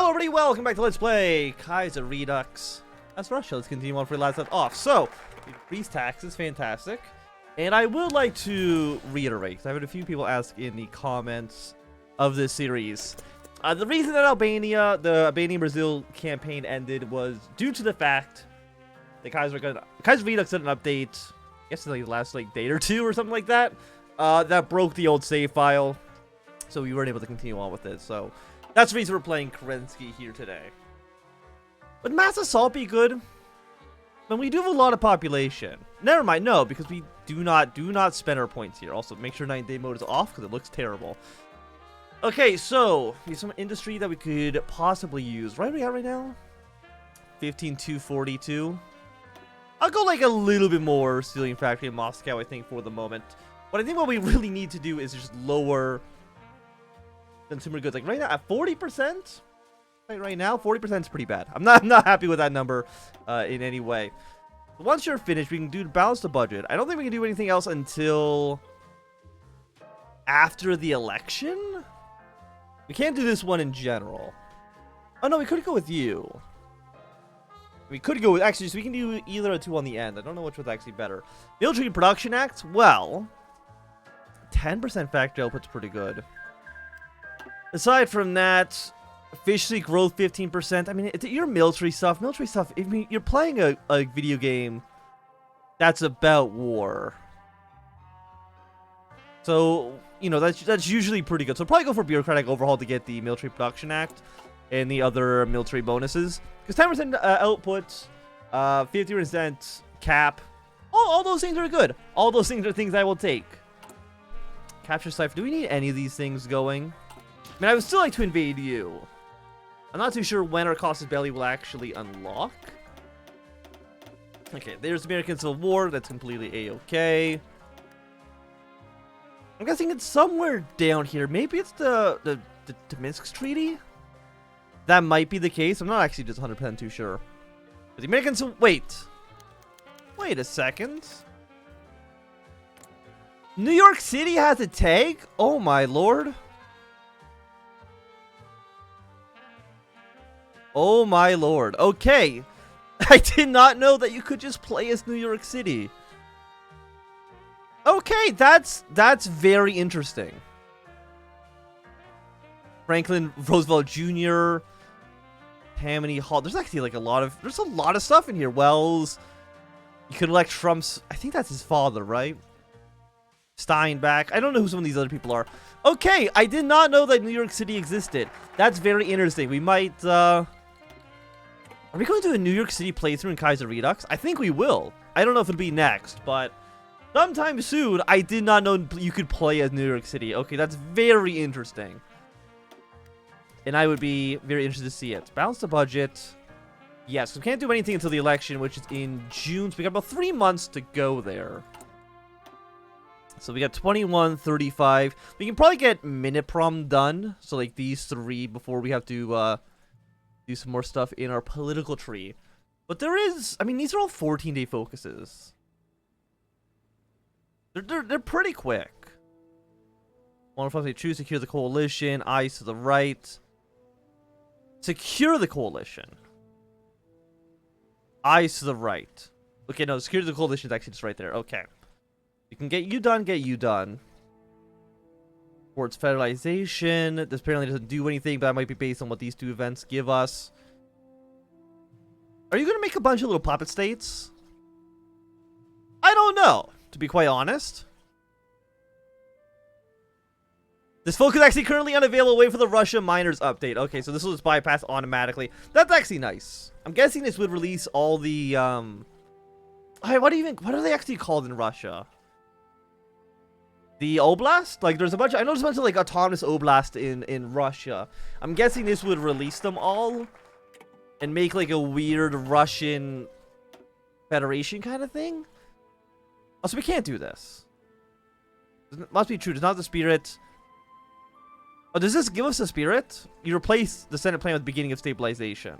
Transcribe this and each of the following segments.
Hello everybody, welcome back to Let's Play Kaiserredux. That's Russia. Let's continue on for the last left off. So, increased taxes, fantastic. And I would like to reiterate, because I've had a few people ask in the comments of this series. The reason that the Albania-Brazil campaign ended was due to the fact that Kaiserredux did an update, I guess in like the last day or two or something like that, that broke the old save file. So we weren't able to continue on with it. So that's the reason we're playing Kerensky here today. Would mass assault be good? When we do have a lot of population. Never mind, no, because we do not spend our points here. Also, make sure 9-day mode is off because it looks terrible. Okay, so we have some industry that we could possibly use. Right, we at right now? 15,242. I'll go like a little bit more Civilian Factory in Moscow, I think, for the moment. But I think what we really need to do is just lower consumer goods. Like right now at 40%. Right now, 40% is pretty bad. I'm not happy with that number in any way. Once you're finished, we can balance the budget. I don't think we can do anything else until after the election. We can't do this one in general. Oh no, we could go with you. We could go with actually, so we can do either or two on the end. I don't know which one's actually better. Military Production Act. Well, 10% factory output's pretty good. Aside from that, officially growth 15%. I mean, your military stuff. I mean, you're playing a video game that's about war. So, you know, that's usually pretty good. So probably go for bureaucratic overhaul to get the Military Production Act and the other military bonuses. Because 10% output, 50% cap. All those things are good. All those things are things I will take. Capture Cipher. Do we need any of these things going? I mean, I would still like to invade you. I'm not too sure when our Casus Belli will actually unlock. Okay, there's American Civil War. That's completely A-okay. I'm guessing it's somewhere down here. Maybe it's the Minsk Treaty? That might be the case. I'm not actually just 100% too sure. But the Americans... Wait a second. New York City has a tag? Oh my lord. Oh my lord. Okay. I did not know that you could just play as New York City. Okay, that's very interesting. Franklin Roosevelt Jr. Tammany Hall. There's actually like a lot of stuff in here. Wells. You could elect Trump's, I think that's his father, right? Steinbeck. I don't know who some of these other people are. Okay, I did not know that New York City existed. That's very interesting. We might are we going to do a New York City playthrough in Kaiserredux? I think we will. I don't know if it'll be next, but sometime soon. I did not know you could play as New York City. Okay, that's very interesting. And I would be very interested to see it. Balance the budget. Yes, we can't do anything until the election, which is in June. So we got about 3 months to go there. So we got 21, 35. We can probably get Miniprom done. So like these three before we have to do some more stuff in our political tree. But there is, I mean, these are all 14-day focuses. They're pretty quick. One of choose secure the coalition. Eyes to the right. Secure the coalition. Eyes to the right. Okay, no, secure the coalition is actually just right there. Okay. We can get you done. Towards federalization. This apparently doesn't do anything, but that might be based on what these two events give us. Are you going to make a bunch of little puppet states? I don't know, to be quite honest. This focus is actually currently unavailable. Wait for the Russia miners update. Okay, so this will just bypass automatically. That's actually nice. I'm guessing this would release all the what are they actually called in Russia? The Oblast? Like, there's a bunch of, I know there's a bunch of, like, autonomous Oblast in Russia. I'm guessing this would release them all and make, like, a weird Russian Federation kind of thing. Also, we can't do this. It must be true. It's not the spirit. Oh, does this give us a spirit? You replace the Senate plan with beginning of stabilization.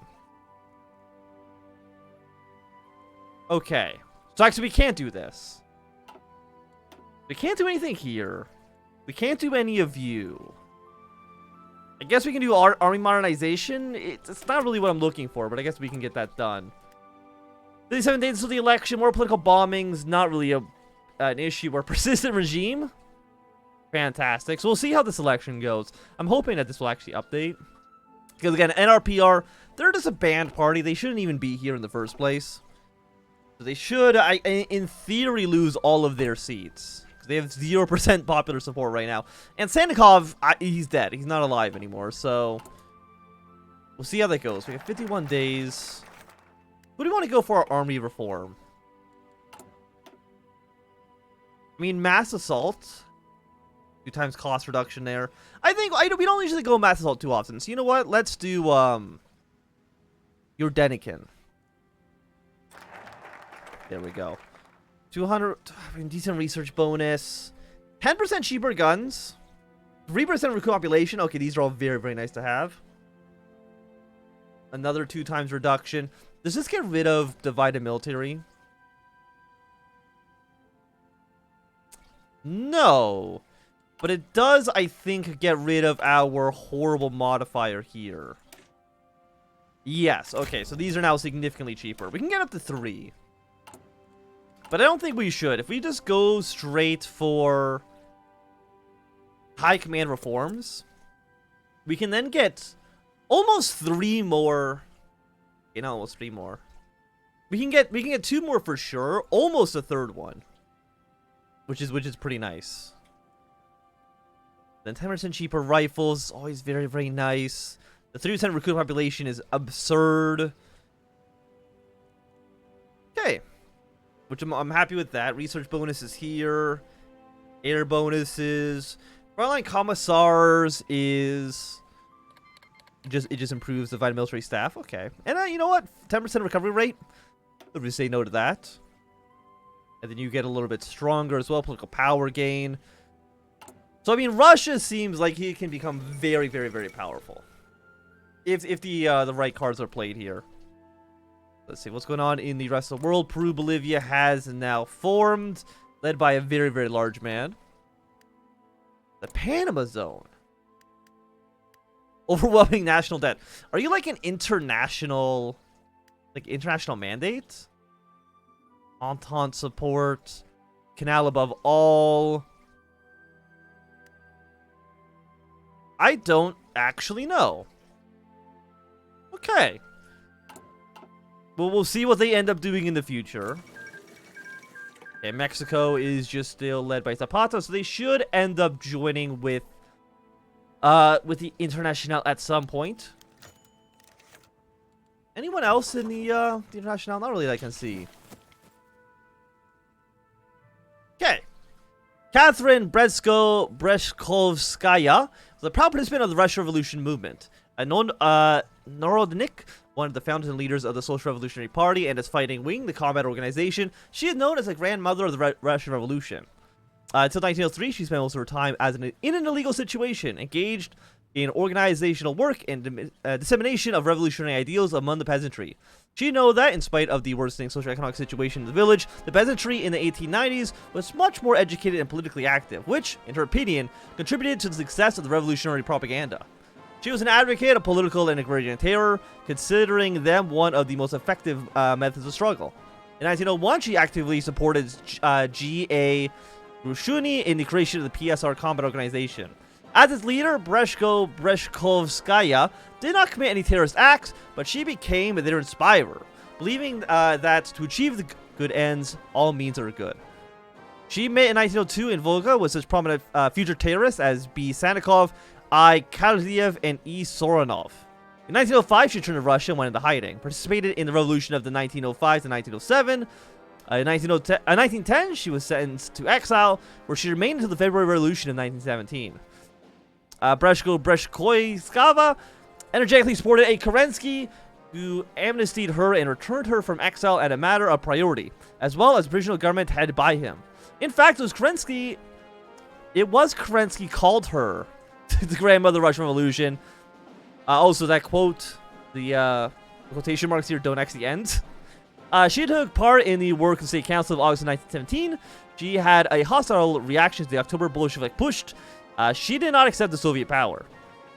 Okay. So, actually, we can't do this. We can't do anything here. We can't do any of you. I guess we can do army modernization. It's not really what I'm looking for, but I guess we can get that done. 37 days until the election, more political bombings, not really an issue. Or persistent regime. Fantastic. So we'll see how this election goes. I'm hoping that this will actually update. Because again, NRPR, they're just a banned party. They shouldn't even be here in the first place. So they should, in theory, lose all of their seats. They have 0% popular support right now. And Sandikov, he's dead. He's not alive anymore. So we'll see how that goes. We have 51 days. Who do we want to go for our army reform? I mean, mass assault. 2 times cost reduction there. I think we don't usually go mass assault too often. So you know what? Let's do your Denikin. There we go. 200 decent research bonus. 10% cheaper guns. 3% recruit population. Okay, these are all very, very nice to have. Another 2 times reduction. Does this get rid of divided military? No. But it does, I think, get rid of our horrible modifier here. Yes, okay, so these are now significantly cheaper. We can get up to 3. But I don't think we should. If we just go straight for high command reforms, we can then get almost 3 more. You know, almost 3 more. We can get 2 more for sure. Almost a 3rd one, which is pretty nice. Then 10% cheaper rifles, always very, very nice. The 3% recruit population is absurd. Okay. Which I'm happy with that. Research bonuses here. Air bonuses. Frontline commissars is... It just improves the divided military staff. Okay. And you know what? 10% recovery rate. Let me say no to that. And then you get a little bit stronger as well. Political power gain. So, I mean, Russia seems like he can become very, very, very powerful. If the right cards are played here. Let's see what's going on in the rest of the world. Peru, Bolivia has now formed, led by a very, very large man. The Panama Zone. Overwhelming national debt. Are you like an international mandate? Entente support. Canal above all. I don't actually know. Okay. Well, we'll see what they end up doing in the future. Okay, Mexico is just still led by Zapata, so they should end up joining with the International at some point. Anyone else in the International? Not really that I can see. Okay. Catherine Breshkovskaya was a proud participant of the Russian Revolution movement. Narodnik, one of the founders and leaders of the Social Revolutionary Party and its fighting wing, the combat organization, she is known as the grandmother of the Russian Revolution. Until 1903, she spent most of her time in an illegal situation, engaged in organizational work and dissemination of revolutionary ideals among the peasantry. She knew that, in spite of the worsening socioeconomic situation in the village, the peasantry in the 1890s was much more educated and politically active, which, in her opinion, contributed to the success of the revolutionary propaganda. She was an advocate of political and agrarian terror, considering them one of the most effective methods of struggle. In 1901, she actively supported G.A. Grushuni in the creation of the PSR combat organization. As its leader, Breshkovskaya did not commit any terrorist acts, but she became their inspirer, believing that to achieve the good ends, all means are good. She met in 1902 in Volga with such prominent future terrorists as B. Sandikov, I. Kardiev, and E. Soronov. In 1905, she returned to Russia and went into hiding, participated in the revolution of the 1905 to 1907. In 1910, she was sentenced to exile, where she remained until the February Revolution of 1917. Breshkoyskava energetically supported a Kerensky, who amnestied her and returned her from exile as a matter of priority, as well as a provisional government headed by him. In fact, it was Kerensky called her the grandmother of the Russian Revolution. Also, that quote, the quotation marks here don't actually end. She took part in the work of the State Council of August of 1917. She had a hostile reaction to the October Bolshevik push. She did not accept the Soviet power.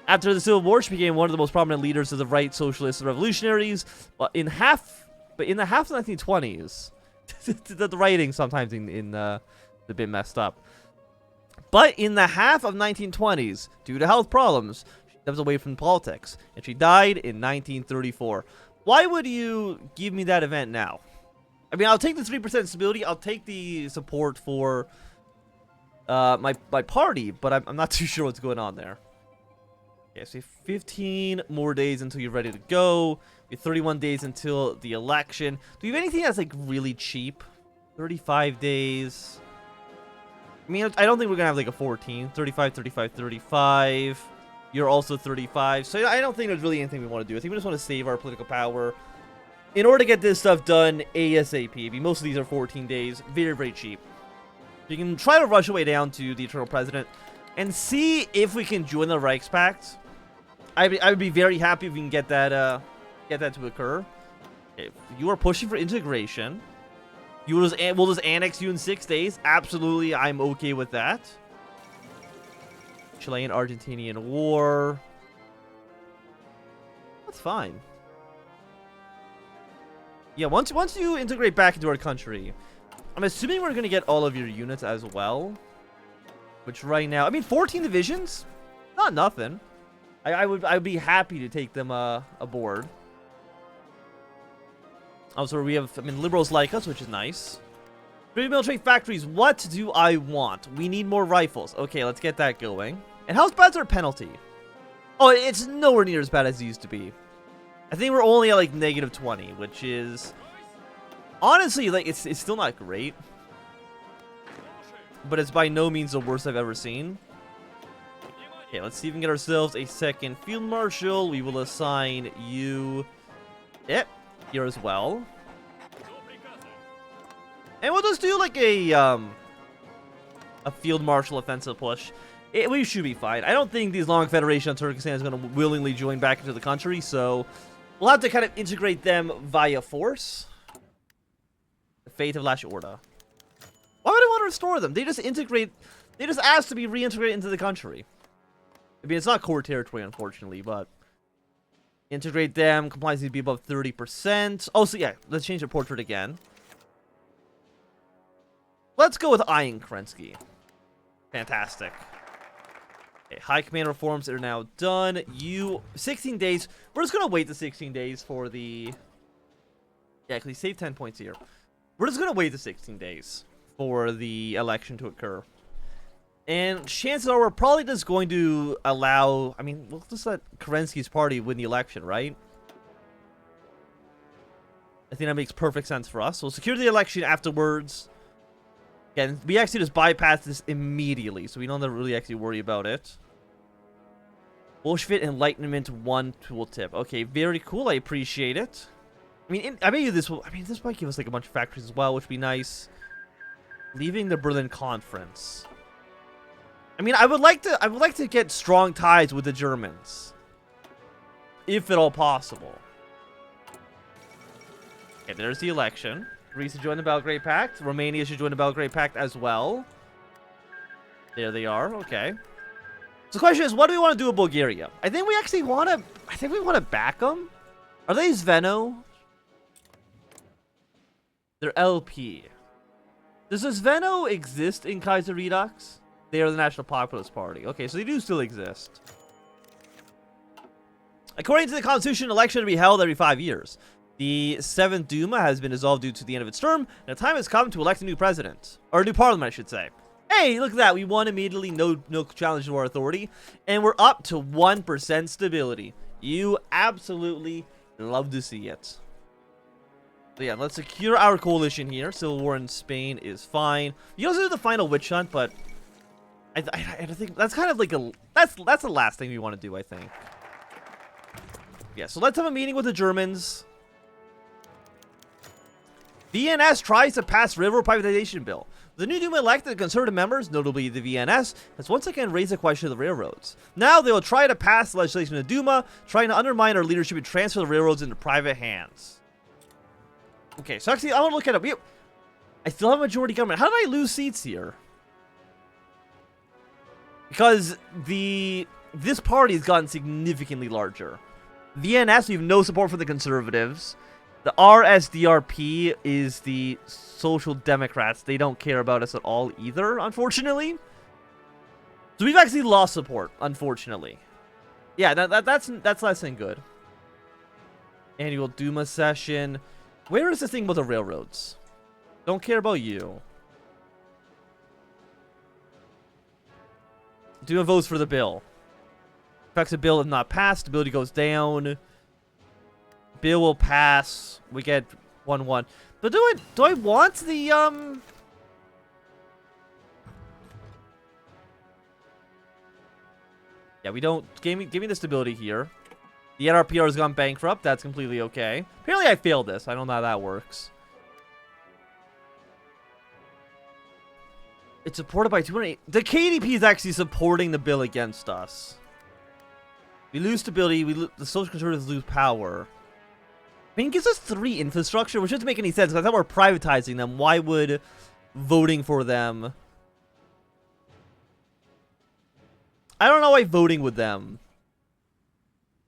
After the Civil War, she became one of the most prominent leaders of the right socialist revolutionaries. But in the half of the 1920s, the writing sometimes in a bit messed up. But in the half of 1920s, due to health problems, she steps away from politics, and she died in 1934. Why would you give me that event now? I mean, I'll take the 3% stability. I'll take the support for my party, but I'm not too sure what's going on there. Okay, so 15 more days until you're ready to go. We have 31 days until the election. Do you have anything that's like really cheap? 35 days. I mean, I don't think we're gonna have like a 14. 35, 35, 35. You're also 35. So I don't think there's really anything we want to do. I think we just want to save our political power in order to get this stuff done ASAP. I mean, most of these are 14 days. Very, very cheap. You can try to rush away down to the Eternal President and see if we can join the Reichspakt. I would be very happy if we can get that to occur. Okay, you are pushing for integration. We'll just annex you in 6 days. Absolutely, I'm okay with that. Chilean-Argentinian war. That's fine. Yeah, once you integrate back into our country, I'm assuming we're gonna get all of your units as well. Which right now, I mean, 14 divisions, not nothing. I would be happy to take them aboard. Also, we have, I mean, liberals like us, which is nice. 3 military factories. What do I want? We need more rifles. Okay, let's get that going. And how bad's our penalty? Oh, it's nowhere near as bad as it used to be. I think we're only at like -20, which is honestly like it's still not great, but it's by no means the worst I've ever seen. Okay, let's see if we can get ourselves a second field marshal. We will assign you here as well. And we'll just do like a field marshal offensive push. We should be fine. I don't think the Islamic Federation of Turkestan is going to willingly join back into the country, so we'll have to kind of integrate them via force. The fate of Lash Orda. Why would I want to restore them? They just integrate. They just ask to be reintegrated into the country. I mean, it's not core territory, unfortunately, but integrate them. Compliance needs to be above 30%. Oh, so yeah, let's change the portrait again. Let's go with eyeing Kerensky. Fantastic. Okay, high command reforms are now done. 16 days. We're just gonna wait the 16 days for the. Yeah, actually, save 10 points here. We're just gonna wait the 16 days for the election to occur. And chances are we're probably just going to allow... I mean, we'll just let Kerensky's party win the election, right? I think that makes perfect sense for us. We'll secure the election afterwards. Again, we actually just bypass this immediately, so we don't have to really actually worry about it. Bolshevik Enlightenment 1 tooltip. Okay, very cool. I appreciate it. I mean, I bet you this will... I mean, this might give us like a bunch of factories as well, which would be nice. Leaving the Berlin Conference. I mean, I would like to get strong ties with the Germans, if at all possible. Okay, there's the election. Greece should join the Belgrade Pact. Romania should join the Belgrade Pact as well. There they are. Okay. So the question is, what do we want to do with Bulgaria? I think we actually want to. I think we want to back them. Are they Zveno? They're LP. Does Zveno exist in Kaiserredux? They are the National Populist Party. Okay, so they do still exist. According to the Constitution, election to be held every 5 years. The 7th Duma has been dissolved due to the end of its term, and the time has come to elect a new president. Or a new parliament, I should say. Hey, look at that. We won immediately. No challenge to our authority. And we're up to 1% stability. You absolutely love to see it. So yeah, let's secure our coalition here. Civil war in Spain is fine. You also do the final witch hunt, but I think that's kind of like that's the last thing we want to do, I think. Yeah, so let's have a meeting with the Germans. VNS tries to pass railroad privatization bill. The new Duma elected conservative members, notably the VNS, has once again raised the question of the railroads. Now they will try to pass the legislation in the Duma, trying to undermine our leadership and transfer the railroads into private hands. Okay, so actually, I want to look at it. I still have a majority government. How did I lose seats here? Because the this party has gotten significantly larger. VNS, we have no support for the conservatives. The RSDRP is the Social Democrats. They don't care about us at all either, unfortunately. So we've actually lost support, unfortunately. Yeah, that's less than good. Annual Duma session. Where is the thing about the railroads? Don't care about you. Duma votes for the bill. Effects of bill if not passed. Stability goes down. Bill will pass. We get 1-1. But do I want the Yeah, we don't. Give me the stability here. The NRPR has gone bankrupt. That's completely okay. Apparently I failed this. I don't know how that works. It's supported by 208. The KDP is actually supporting the bill against us. We lose stability. The social conservatives lose power. I mean, it gives us 3 infrastructure, which doesn't make any sense. Because I thought we're privatizing them. Why would voting for them? I don't know why voting with them.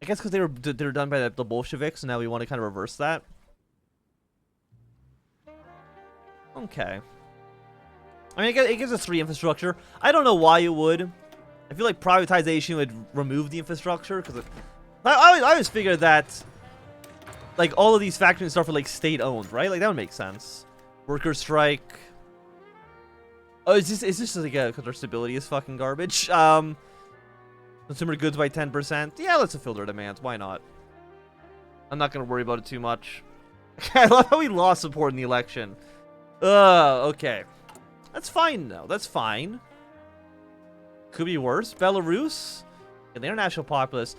I guess because they were done by the Bolsheviks, and now we want to kind of reverse that. Okay. I mean, it gives us 3 infrastructure. I don't know why it would. I feel like privatization would remove the infrastructure, because I always figured that, like, all of these factories and stuff are, like, state-owned, right? Like, that would make sense. Worker strike. Oh, is this like, because our stability is fucking garbage? Consumer goods by 10%. Yeah, let's fulfill their demands. Why not? I'm not going to worry about it too much. I love how we lost support in the election. Okay. That's fine, though. That's fine. Could be worse. Belarus. And the international populace.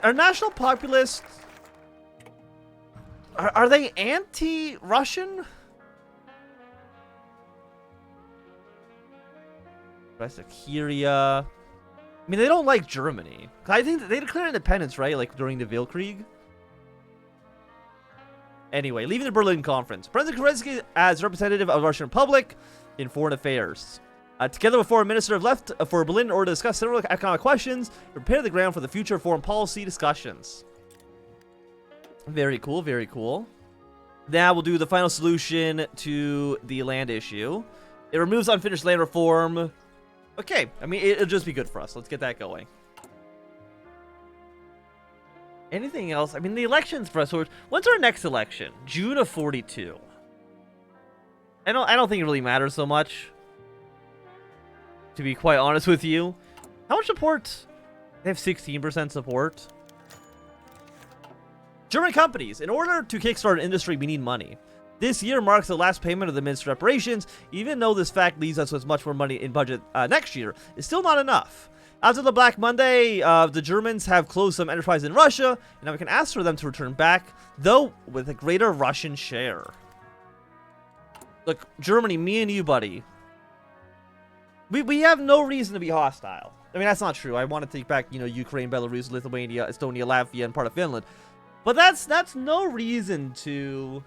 Are national populists... Are they anti-Russian? Syria. I mean, they don't like Germany. I think they declared independence, right? Like, during the Weltkrieg. Anyway, leaving the Berlin Conference. President Kerensky as representative of the Russian Republic in foreign affairs. Together with foreign minister, have left for Berlin in order to discuss several economic questions, prepare the ground for the future foreign policy discussions. Very cool, very cool. Now we'll do the final solution to the land issue. It removes unfinished land reform. Okay, I mean, it'll just be good for us. Let's get that going. Anything else? I mean, the elections for us. When's our next election? June of 42. I don't think it really matters so much, to be quite honest with you. How much support? They have 16% support. German companies. In order to kickstart an industry, we need money. This year marks the last payment of the minister reparations. Even though this fact leaves us with much more money in budget next year, it's still not enough. After the Black Monday, the Germans have closed some enterprise in Russia, and now we can ask for them to return back, though with a greater Russian share. Look, Germany, me and you, buddy. We have no reason to be hostile. I mean, that's not true. I want to take back, you know, Ukraine, Belarus, Lithuania, Estonia, Latvia, and part of Finland. But that's no reason to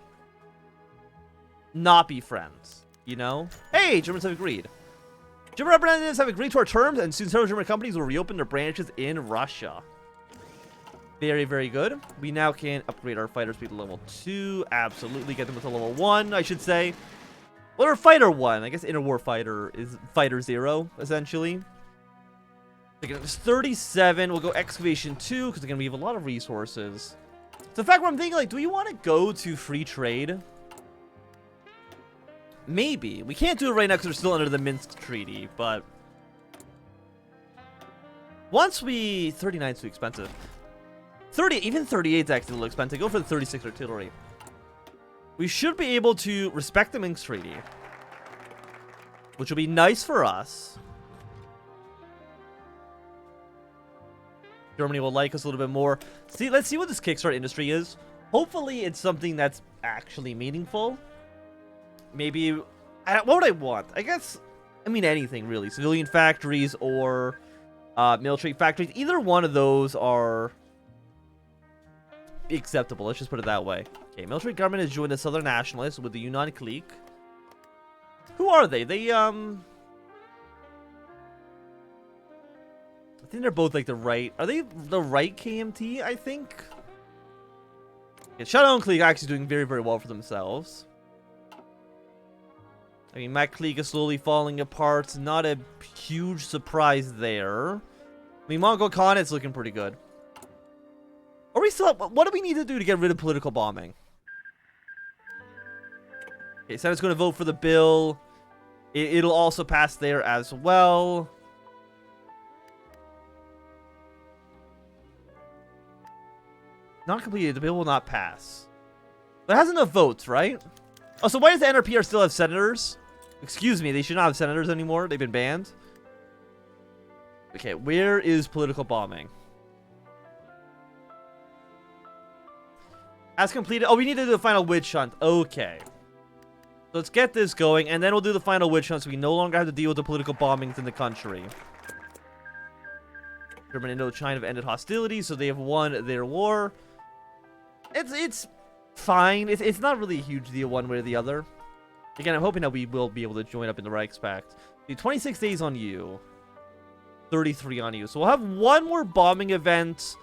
not be friends, you know? Hey, Germans have agreed. German representatives have agreed to our terms, and soon several German companies will reopen their branches in Russia. Very, very good. We now can upgrade our fighter speed to level 2. Absolutely. Get them to level 1, I should say. Well, or fighter 1. I guess interwar fighter is fighter 0, essentially. Again, it's 37. We'll go excavation 2, because again, we have a lot of resources. So in fact, what I'm thinking, like, do we want to go to free trade? Maybe. We can't do it right now because we're still under the Minsk Treaty, but... Once we... 39 is too expensive. 30, even 38 is actually a little expensive. Go for the 36 artillery. We should be able to respect the Minsk Treaty, which will be nice for us. Germany will like us a little bit more. See, let's see what this Kickstart industry is. Hopefully, it's something that's actually meaningful. Maybe, what would I want? I guess, I mean, anything really. Civilian factories or military factories. Either one of those are acceptable. Let's just put it that way. Okay, military government has joined the Southern Nationalists with the Yunnan clique. Who are they? They, think they're both like the right. Are they the right KMT? I think. Yeah, Shadow and Klieg are actually doing very, very well for themselves. I mean, Mac Klieg is slowly falling apart. Not a huge surprise there. I mean, Mongol Khan is looking pretty good. Are we still? What do we need to do to get rid of political bombing? Okay, Senate's going to vote for the bill. It'll also pass there as well. Not completed. The bill will not pass. But it has enough votes, right? Oh, so why does the NRPR still have senators? Excuse me, they should not have senators anymore. They've been banned. Okay, where is political bombing? As completed. Oh, we need to do the final witch hunt. Okay. So let's get this going, and then we'll do the final witch hunt so we no longer have to deal with the political bombings in the country. German Indochina have ended hostilities, so they have won their war. It's fine. It's not really a huge deal one way or the other. Again, I'm hoping that we will be able to join up in the Reichspakt. 26 days on you. 33 on you. So we'll have one more bombing event.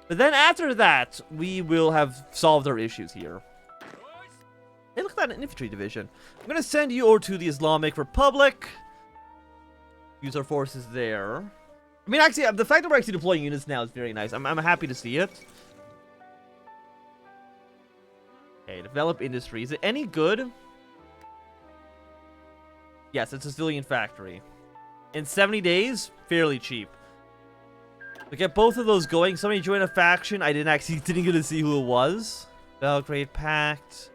But then after that, we will have solved our issues here. Hey, look at that, an infantry division. I'm going to send you over to the Islamic Republic. Use our forces there. I mean, actually, the fact that we're actually deploying units now is very nice. I'm happy to see it. Okay, develop industry. Is it any good? Yes, it's a civilian factory. In 70 days, fairly cheap. We get both of those going. Somebody joined a faction. I didn't get to see who it was. Belgrade Pact.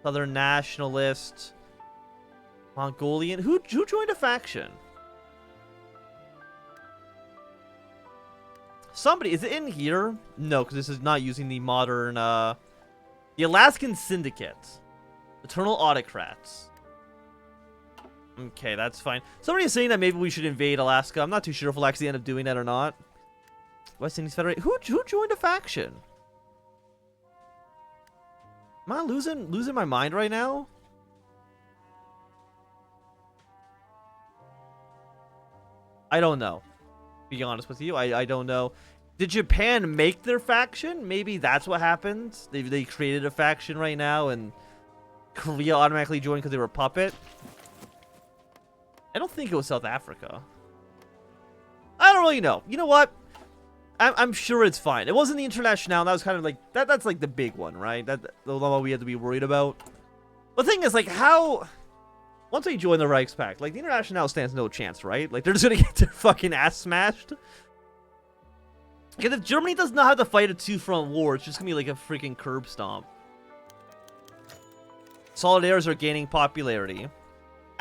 Southern Nationalist. Mongolian. Who joined a faction? Somebody. Is it in here? No, because this is not using the modern... the Alaskan Syndicate. Eternal Autocrats. Okay, that's fine. Somebody is saying that maybe we should invade Alaska. I'm not too sure if we'll actually end up doing that or not. West Indies Federation. Who joined a faction? Am I losing my mind right now? I don't know. To be honest with you, I don't know. Did Japan make their faction? Maybe that's what happened. They created a faction right now, and Korea automatically joined because they were a puppet. I don't think it was South Africa. I don't really know. You know what? I'm sure it's fine. It wasn't the International. That was kind of like that's like the big one, right? That's the one we had to be worried about. The thing is, like, how once they join the Reichspakt, like the International stands no chance, right? Like they're just gonna get their fucking ass smashed. Because if Germany does not have to fight a two-front war, it's just gonna be like a freaking curb stomp. Solidaires are gaining popularity.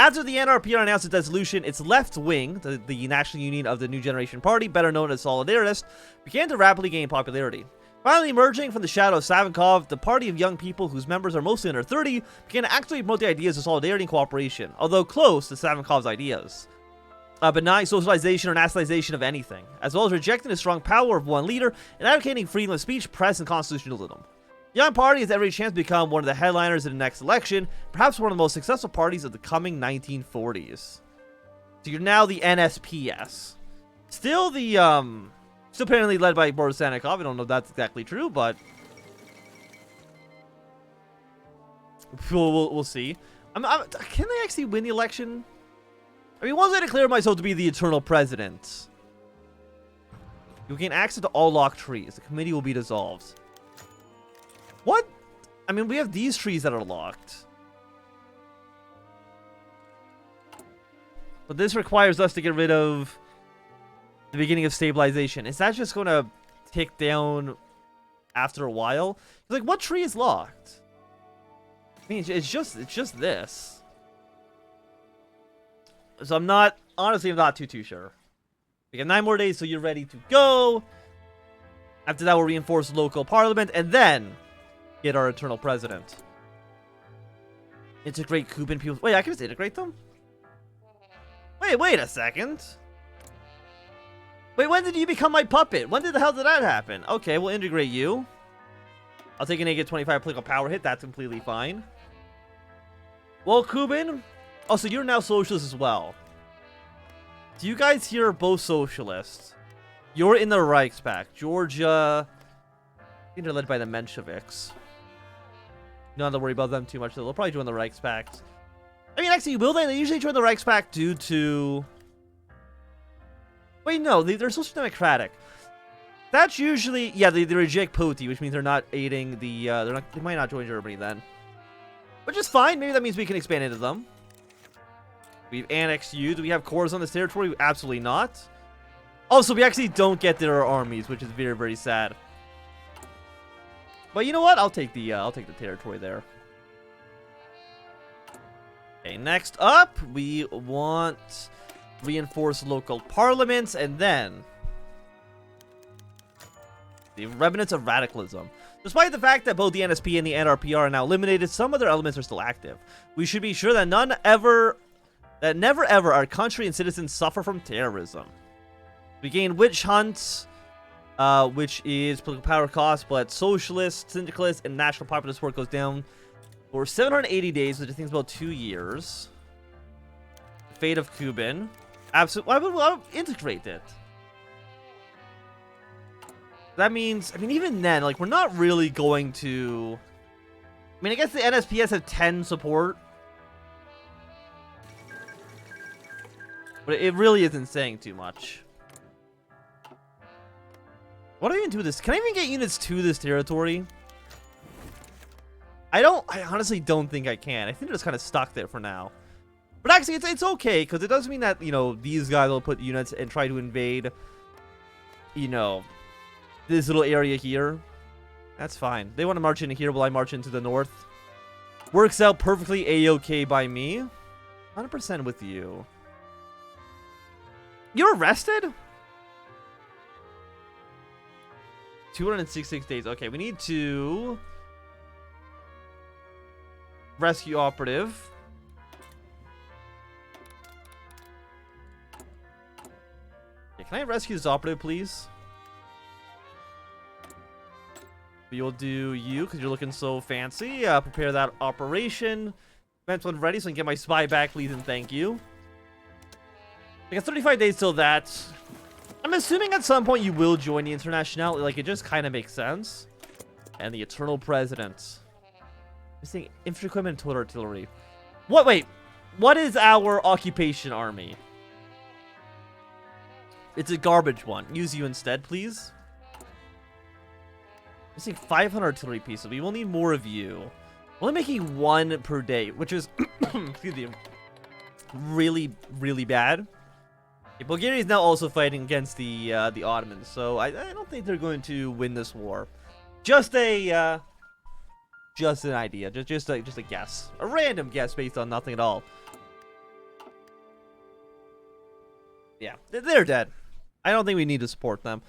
After the NRPR announced its dissolution, its left wing, the National Union of the New Generation Party, better known as Solidarists, began to rapidly gain popularity. Finally emerging from the shadow of Savinkov, the party of young people whose members are mostly under 30 began to actively promote the ideas of solidarity and cooperation, although close to Savinkov's ideas. Benign socialization or nationalization of anything, as well as rejecting the strong power of one leader and advocating freedom of speech, press, and constitutionalism. The Young Party has every chance to become one of the headliners in the next election, perhaps one of the most successful parties of the coming 1940s. So you're now the NSPS. Still still apparently led by Boris Sanikov. I don't know if that's exactly true, but we'll see. Can they actually win the election? I mean, once I declare myself to be the eternal president, you gain access to all locked trees. The committee will be dissolved. What? I mean, we have these trees that are locked. But this requires us to get rid of the beginning of stabilization. Is that just going to tick down after a while? Like, what tree is locked? I mean, it's just this. So honestly, I'm not too sure. We got 9 more days, so you're ready to go. After that, we'll reinforce local parliament, and then get our eternal president. Integrate Cuban people. Wait, I can just integrate them? Wait a second. Wait, when did you become my puppet? When the hell did that happen? Okay, we'll integrate you. I'll take a -25 political power hit. That's completely fine. Well, Cuban. Oh, so you're now socialist as well. So you guys here are both socialists. You're in the Reichspakt. Georgia, I think they're led by the Mensheviks. You don't have to worry about them too much. They'll probably join the Reichspakt. I mean, actually, will they? They usually join the Reichspakt due to... Wait, no, they're social democratic. That's usually... Yeah, they reject Poti, which means they're not aiding the... They might not join Germany then. Which is fine. Maybe that means we can expand into them. We've annexed you. Do we have cores on this territory? Absolutely not. Oh, so we actually don't get their armies, which is very, very sad. But you know what? I'll take the territory there. Okay, next up, we want reinforced local parliaments, and then the remnants of radicalism. Despite the fact that both the NSP and the NRP are now eliminated, some of their elements are still active. We should be sure that never ever our country and citizens suffer from terrorism. We gain witch hunts, which is political power cost, but socialist, syndicalist, and national populist work goes down for 780 days, which I think is about 2 years. Fate of Kuban. Absolutely. Why would we integrate it? That means, I mean, even then, like, we're not really going to... I mean, I guess the NSPS have 10 support. But it really isn't saying too much. What do I even do with this? Can I even get units to this territory? I honestly don't think I can. I think they're just kind of stuck there for now. But actually, it's okay, because it does mean that, you know, these guys will put units and try to invade, you know, this little area here. That's fine. They want to march into here while I march into the north. Works out perfectly A-okay by me. 100% with you. You're arrested? 266 days. Okay, we need to rescue operative. Okay, can I rescue this operative, please? We'll do you, because you're looking so fancy. Prepare that operation. Event one ready, so I can get my spy back, please, and thank you. I got 35 days till that. I'm assuming at some point you will join the International. Like, it just kind of makes sense. And the Eternal President. Missing infantry equipment and total artillery. What? Wait. What is our occupation army? It's a garbage one. Use you instead, please. Missing 500 artillery pieces. We will need more of you. We're only making 1 per day, which is excuse me, really, really bad. Okay, Bulgaria is now also fighting against the Ottomans, so I don't think they're going to win this war. Just an idea, just a guess, a random guess based on nothing at all. Yeah, they're dead. I don't think we need to support them.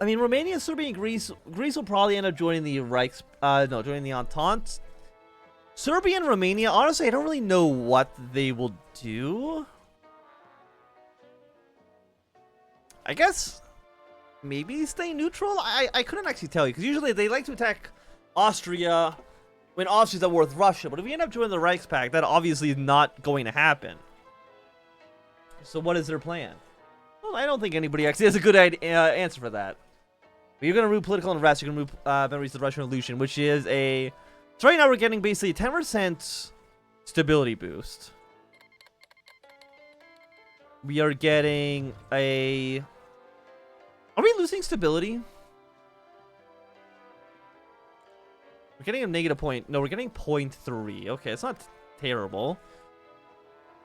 I mean, Romania, Serbia, and Greece will probably end up joining the joining the Entente. Serbia and Romania, honestly, I don't really know what they will do. I guess maybe stay neutral? I couldn't actually tell you, because usually they like to attack Austria when Austria's at war with Russia, but if we end up joining the Reichspakt, that obviously is not going to happen. So what is their plan? Well, I don't think anybody actually has a good answer for that. But you're going to root political unrest, you're going to root memories of the Russian Revolution, which is a... So right now we're getting basically a 10% stability boost. We are getting a... Are we losing stability? We're getting a negative point. No, we're getting 0.3. Okay, it's not terrible.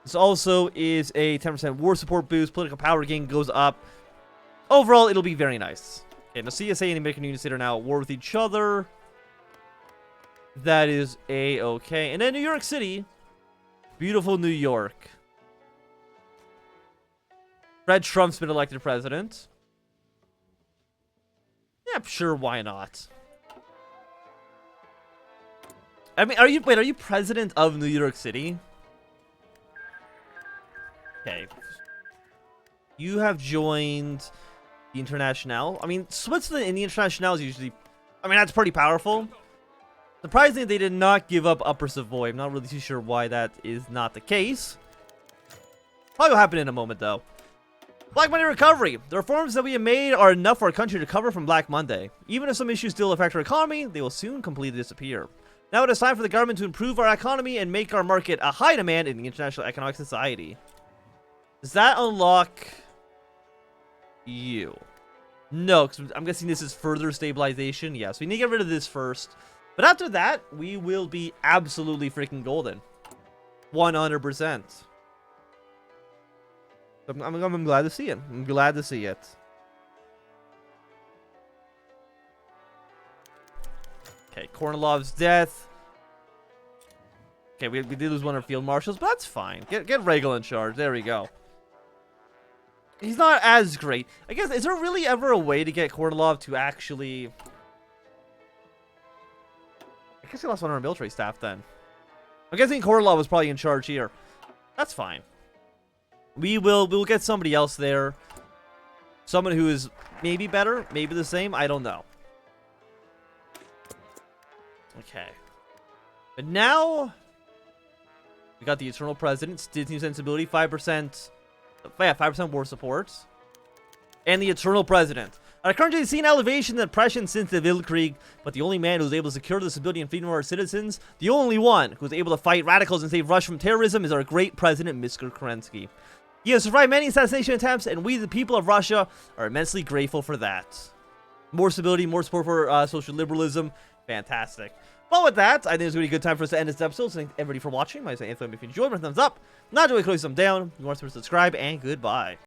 This also is a 10% war support boost. Political power gain goes up. Overall, it'll be very nice. Okay, the CSA and the American Union State are now at war with each other. That is A-okay. And then New York City. Beautiful New York. Fred Trump's been elected president. Yeah, sure, why not? I mean, are you president of New York City? Okay. You have joined the International. I mean, Switzerland and the International is usually... I mean, that's pretty powerful. Surprisingly, they did not give up Upper Savoy. I'm not really too sure why that is not the case. Probably will happen in a moment, though. Black Monday recovery. The reforms that we have made are enough for our country to recover from Black Monday. Even if some issues still affect our economy, they will soon completely disappear. Now it is time for the government to improve our economy and make our market a high demand in the international economic society. Does that unlock you? No, because I'm guessing this is further stabilization. Yeah, so we need to get rid of this first. But after that, we will be absolutely freaking golden. 100%. I'm glad to see it. I'm glad to see it. Okay, Kornilov's death. Okay, we did lose one of our field marshals, but that's fine. Get Regal in charge. There we go. He's not as great. I guess, is there really ever a way to get Kornilov to actually... I guess he lost one of our military staff then. I'm guessing Kornilov was probably in charge here. That's fine. We'll get somebody else there. Someone who is maybe better, maybe the same, I don't know. Okay. But now we got the Eternal President, Disney Sensibility, 5%. Yeah, 5% war support. And the Eternal President. Our country has seen elevation and oppression since the Weltkrieg, but the only man who was able to secure the stability and freedom of our citizens, the only one who was able to fight radicals and save Russia from terrorism, is our great president, Mr. Kerensky. He has survived many assassination attempts, and we, the people of Russia, are immensely grateful for that. More stability, more support for social liberalism. Fantastic. But with that, I think it's going to be a good time for us to end this episode. So thank everybody for watching. My name is Anthony. If you enjoyed, thumbs up. Not doing, click some down. If you want to subscribe, and goodbye.